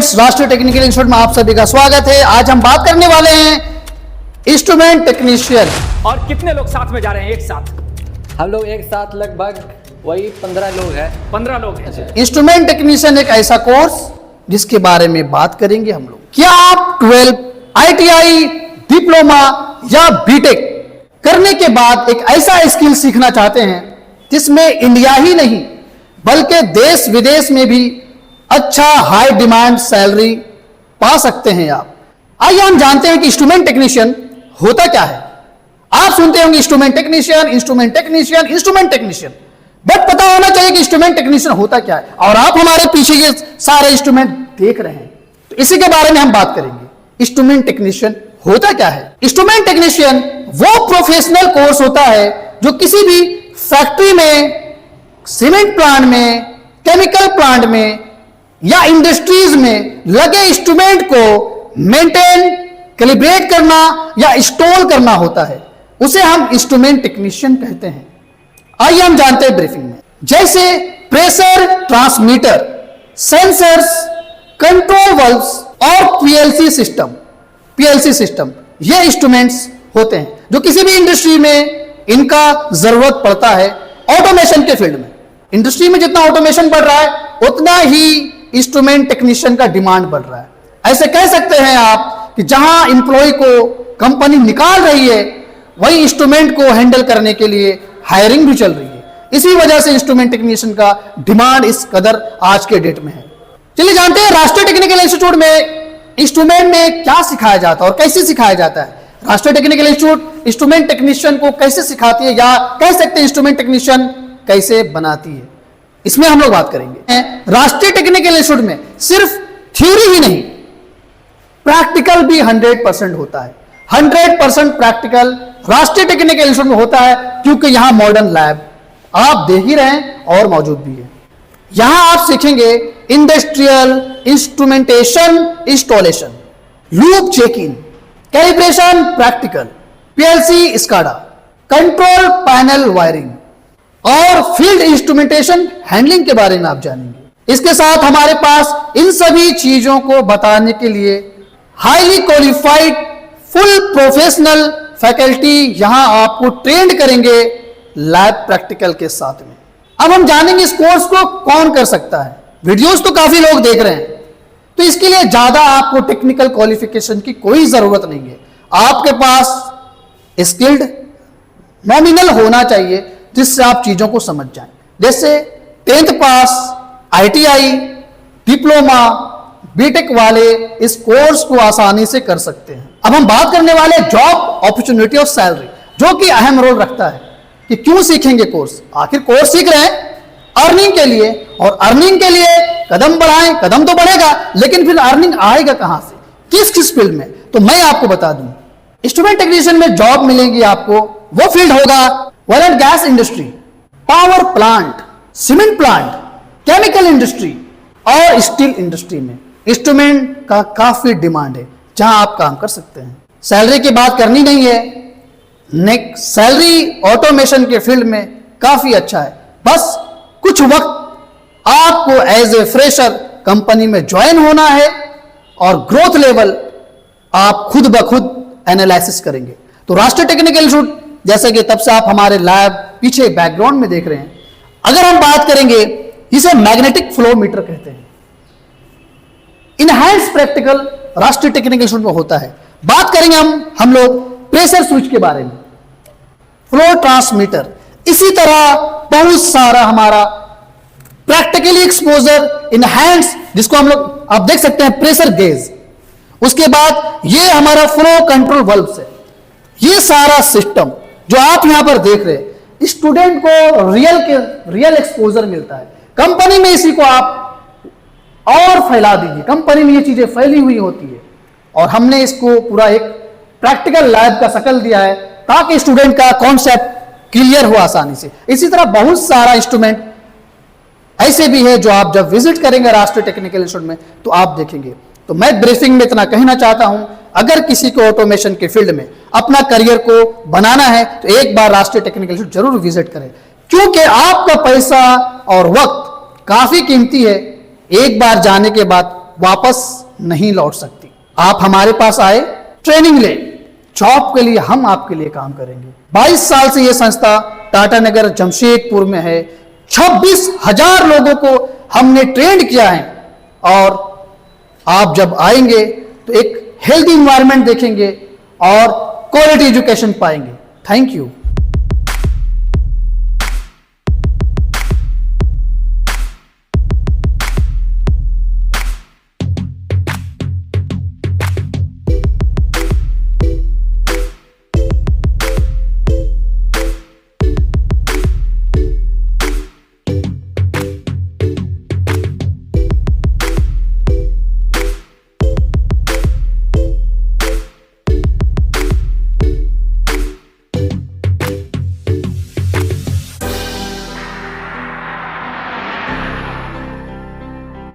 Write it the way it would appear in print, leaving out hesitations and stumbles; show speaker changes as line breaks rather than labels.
Students, राष्ट्रीय technical institute में आप सभी का स्वागत है। आज हम बात करने वाले हैं इंस्ट्रूमेंट टेक्नीशियन।
और कितने लोग साथ में जा रहे हैं एक साथ?
हम लोग एक साथ लगभग वही 15 लोग हैं।
15 लोग हैं।
इंस्ट्रूमेंट टेक्नीशियन एक ऐसा कोर्स जिसके बारे में बात करेंगे हम लोग। क्या आप 12 ITI, डिप्लोमा या बीटेक करने के बाद एक ऐसा स्किल सीखना चाहते हैं जिसमें इंडिया ही नहीं बल्कि देश विदेश में भी अच्छा हाई डिमांड सैलरी पा सकते हैं आप? आइए हम जानते हैं कि इंस्ट्रूमेंट टेक्नीशियन होता क्या है। आप सुनते होंगे instrument technician, instrument technician, instrument technician, but पता होना चाहिए कि इंस्ट्रूमेंट टेक्नीशियन होता क्या है। और आप हमारे पीछे ये सारे इंस्ट्रूमेंट देख रहे हैं, तो इसी के बारे में हम बात करेंगे। इंस्ट्रूमेंट टेक्नीशियन होता क्या है? इंस्ट्रूमेंट टेक्नीशियन वो प्रोफेशनल कोर्स होता है जो किसी भी फैक्ट्री में, सीमेंट प्लांट में, केमिकल प्लांट में या इंडस्ट्रीज में लगे इंस्ट्रूमेंट को मेंटेन, कैलिब्रेट करना या इंस्टॉल करना होता है। उसे हम इंस्ट्रूमेंट टेक्नीशियन कहते हैं। आइए हम जानते हैं ब्रीफिंग में। जैसे pressure transmitter, sensors, control valves और पीएलसी सिस्टम ये इंस्ट्रूमेंट्स होते हैं जो किसी भी इंडस्ट्री में इनका जरूरत पड़ता है। ऑटोमेशन के फील्ड में, इंडस्ट्री में जितना ऑटोमेशन बढ़ रहा है उतना ही इंस्ट्रूमेंट टेक्नीशियन का डिमांड बढ़ रहा है। ऐसे कह सकते हैं आप कि जहां एम्प्लॉय को कंपनी निकाल रही है वही इंस्ट्रूमेंट को हैंडल करने के लिए हायरिंग भी चल रही है। इसी वजह से इंस्ट्रूमेंट टेक्नीशियन का डिमांड इस कदर आज के डेट में है। चलिए जानते हैं राष्ट्रीय टेक्निकल इंस्टीट्यूट में इंस्ट्रूमेंट में क्या सिखाया जाता है और कैसे सिखाया जाता है। राष्ट्रीय टेक्निकल इंस्टीट्यूट इंस्ट्रूमेंट टेक्नीशियन को कैसे सिखाती है या कह सकते हैं इंस्ट्रूमेंट टेक्नीशियन कैसे बनाती है, इसमें हम लोग बात करेंगे। राष्ट्रीय टेक्निकल इंस्टीट्यूट में सिर्फ थ्योरी ही नहीं, प्रैक्टिकल भी 100% होता है। 100% प्रैक्टिकल राष्ट्रीय टेक्निकल इंस्टीट्यूट में होता है क्योंकि यहां मॉडर्न लैब आप देख ही रहे हैं और मौजूद भी है। यहां आप सीखेंगे industrial instrumentation, installation, loop checking, calibration practical, PLC SCADA, control panel wiring और फील्ड इंस्ट्रूमेंटेशन हैंडलिंग के बारे में आप जानेंगे। इसके साथ हमारे पास इन सभी चीजों को बताने के लिए highly qualified full professional faculty यहां आपको ट्रेंड करेंगे लैब प्रैक्टिकल के साथ में। अब हम जानेंगे इस कोर्स को कौन कर सकता है। वीडियोस तो काफी लोग देख रहे हैं, तो इसके लिए ज्यादा आपको टेक्निकल क्वालिफिकेशन की कोई जरूरत नहीं है। आपके पास स्किल्ड नॉमिनल होना चाहिए जिससे आप चीजों को समझ जाएं। जैसे 10th पास, ITI, डिप्लोमा, बीटेक वाले इस कोर्स को आसानी से कर सकते हैं। अब हम बात करने वाले जॉब अपॉर्चुनिटी और सैलरी, जो कि अहम रोल रखता है कि क्यों सीखेंगे कोर्स। आखिर कोर्स सीख रहे हैं अर्निंग के लिए, और अर्निंग के लिए कदम बढ़ाएं, कदम तो बढ़ेगा, लेकिन फिर अर्निंग आएगा कहां से, किस फील्ड में? तो मैं आपको बता दूं, इंस्ट्रूमेंट टेक्नीशियन में जॉब मिलेगी आपको, वो फील्ड होगा oil and gas industry, power plant, cement plant, chemical industry और स्टील इंडस्ट्री में इंस्ट्रूमेंट का काफी डिमांड है जहां आप काम कर सकते हैं। सैलरी की बात करनी नहीं है, नेक्स्ट सैलरी ऑटोमेशन के फील्ड में काफी अच्छा है। बस कुछ वक्त आपको एज ए फ्रेशर कंपनी में ज्वाइन होना है और ग्रोथ लेवल आप खुद ब खुद एनालिसिस करेंगे। तो राष्ट्रीय टेक्निकल इंस्टीट्यूट, जैसे कि तब से आप हमारे लैब पीछे बैकग्राउंड में देख रहे हैं, अगर हम बात करेंगे, इसे मैग्नेटिक फ्लो मीटर कहते हैं। इनहैंस प्रैक्टिकल राष्ट्रीय टेक्निकल इंस्टीट्यूट में होता है। बात करेंगे हम लोग प्रेशर स्विच के बारे में, फ्लो ट्रांसमीटर, इसी तरह बहुत सारा हमारा प्रैक्टिकली एक्सपोजर, इनहैंस, जिसको हम लोग आप देख सकते हैं प्रेशर गेज। उसके बाद ये हमारा फ्लो कंट्रोल वाल्व्स है। ये सारा सिस्टम जो आप यहां पर देख रहे हैं, स्टूडेंट को रियल एक्सपोजर मिलता है। कंपनी में इसी को आप और फैला दीजिए, कंपनी में ये चीजें फैली हुई होती है, और हमने इसको पूरा एक प्रैक्टिकल लैब का शक्ल दिया है ताकि स्टूडेंट का कॉन्सेप्ट क्लियर हो आसानी से। इसी तरह बहुत सारा इंस्ट्रूमेंट ऐसे भी है जो आप जब विजिट करेंगे राष्ट्रीय टेक्निकल इंस्टीट्यूट में तो आप देखेंगे। तो मैं ब्रीफिंग में इतना कहना चाहता हूं, अगर किसी को ऑटोमेशन के फील्ड में अपना करियर को बनाना है तो एक बार राष्ट्रीय टेक्निकल इंस्टीट्यूट जरूर विजिट करें, क्योंकि आपका पैसा और वक्त काफी कीमती है। एक बार जाने के बाद वापस नहीं लौट सकती। आप हमारे पास आए, ट्रेनिंग ले, जॉब के लिए हम आपके लिए काम करेंगे। 22 साल से यह संस्था टाटा नगर जमशेदपुर में है। 26,000 लोगों को हमने ट्रेंड किया है और आप जब आएंगे तो एक हेल्दी इन्वायरमेंट देखेंगे और क्वालिटी एजुकेशन पाएंगे। Thank you.